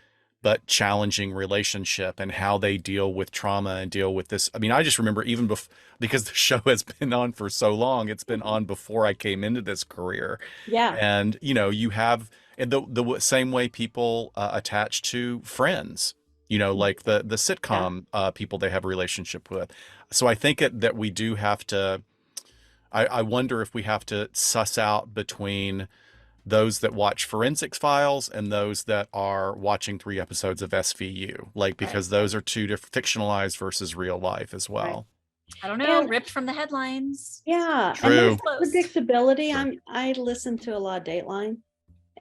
but challenging relationship and how they deal with trauma and deal with this. I mean, I just remember even because the show has been on for so long, it's been on before I came into this career. Yeah. And, you have in the same way people attach to Friends, like the sitcom people they have a relationship with. So I think that we do have to, I wonder if we have to suss out between those that watch Forensics Files and those that are watching 3 episodes of SVU, because those are two different, fictionalized versus real life as well. I don't know, ripped from the headlines. Yeah. True. And there's predictability. Sure. I listen to a lot of Dateline.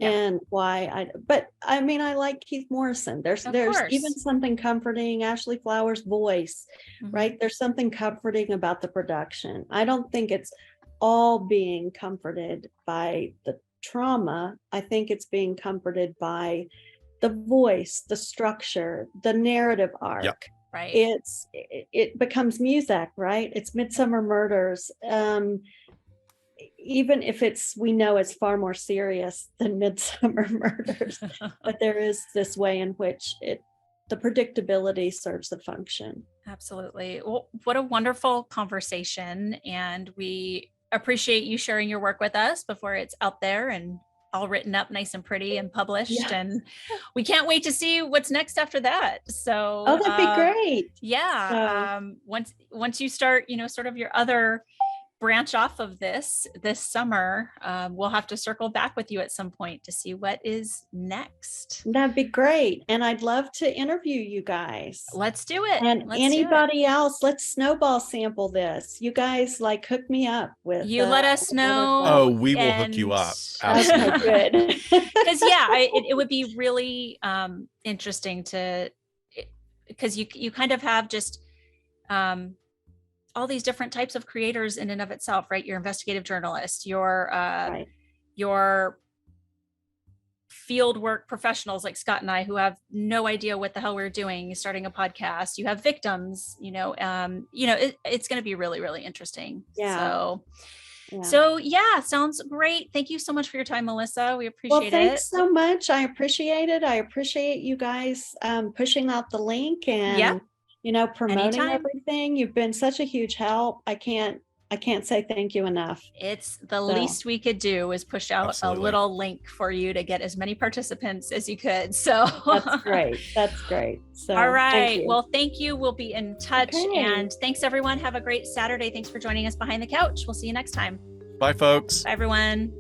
And but I mean, I like Keith Morrison. There's even something comforting, Ashley Flowers' voice, right? There's something comforting about the production. I don't think it's all being comforted by the trauma. I think it's being comforted by the voice, the structure, the narrative arc. Yep. Right. It becomes music, right? It's Midsummer Murders. Even if we know it's far more serious than Midsummer Murders, but there is this way in which the predictability serves the function. Absolutely. Well, what a wonderful conversation. And we appreciate you sharing your work with us before it's out there and all written up nice and pretty and published. Yes. And we can't wait to see what's next after that. So that'd be great. Yeah. Once you start, sort of your other branch off of this summer, we'll have to circle back with you at some point to see what is next. That'd be great. And I'd love to interview you guys. Let's do it. And anybody else, let's snowball sample this. You guys hook me up with. You let us know. Oh, we will hook you up. Absolutely. Okay, good. Because it would be really interesting because you kind of have just all these different types of creators in and of itself, right? Your investigative journalist, your field work professionals like Scott and I, who have no idea what the hell we're doing, starting a podcast. You have victims, it's going to be really, really interesting. Yeah. So sounds great. Thank you so much for your time, Melissa. We appreciate it. Thanks so much. I appreciate it. I appreciate you guys pushing out the link and promoting Anytime. Everything. You've been such a huge help. I can't say thank you enough. It's the least we could do is push out a little link for you to get as many participants as you could. So that's great. That's great. So all right. Well, thank you. We'll be in touch. Okay. And thanks everyone. Have a great Saturday. Thanks for joining us behind the couch. We'll see you next time. Bye, folks. Bye, everyone.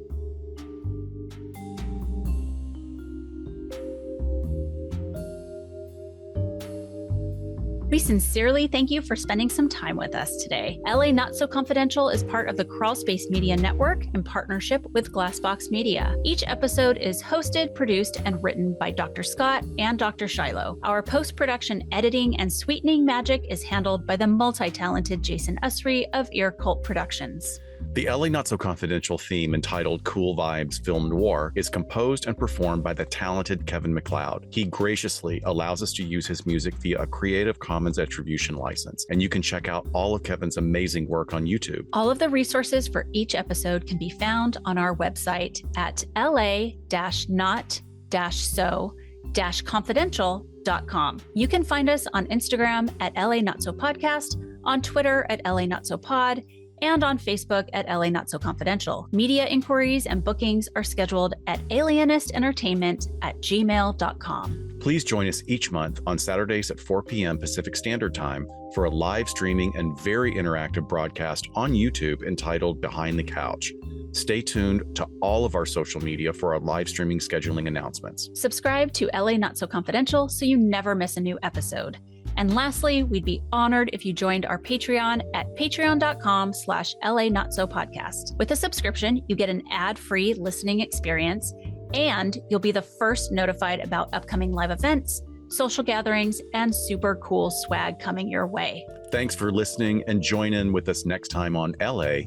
We sincerely thank you for spending some time with us today. LA Not So Confidential is part of the Crawlspace Media Network in partnership with Glassbox Media. Each episode is hosted, produced, and written by Dr. Scott and Dr. Shiloh. Our post-production editing and sweetening magic is handled by the multi-talented Jason Usry of Ear Cult Productions. The LA Not So Confidential theme entitled Cool Vibes Film Noir is composed and performed by the talented Kevin MacLeod. He graciously allows us to use his music via a Creative Commons Attribution license, and you can check out all of Kevin's amazing work on YouTube. All of the resources for each episode can be found on our website at la-not-so-confidential.com. You can find us on Instagram at LA Not So Podcast, on Twitter at LA Not So Pod, and on Facebook at LA Not So Confidential. Media inquiries and bookings are scheduled at alienistentertainment@gmail.com. Please join us each month on Saturdays at 4 p.m. Pacific Standard Time for a live streaming and very interactive broadcast on YouTube entitled Behind the Couch. Stay tuned to all of our social media for our live streaming scheduling announcements. Subscribe to LA Not So Confidential so you never miss a new episode. And lastly, we'd be honored if you joined our Patreon at patreon.com/LA Not So Podcast. With a subscription, you get an ad-free listening experience, and you'll be the first notified about upcoming live events, social gatherings, and super cool swag coming your way. Thanks for listening, and join in with us next time on LA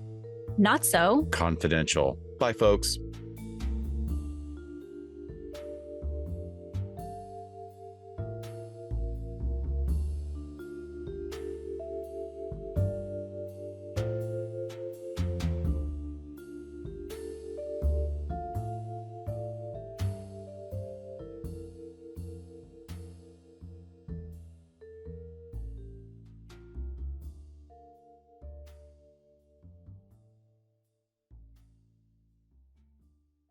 Not So Confidential. Bye, folks.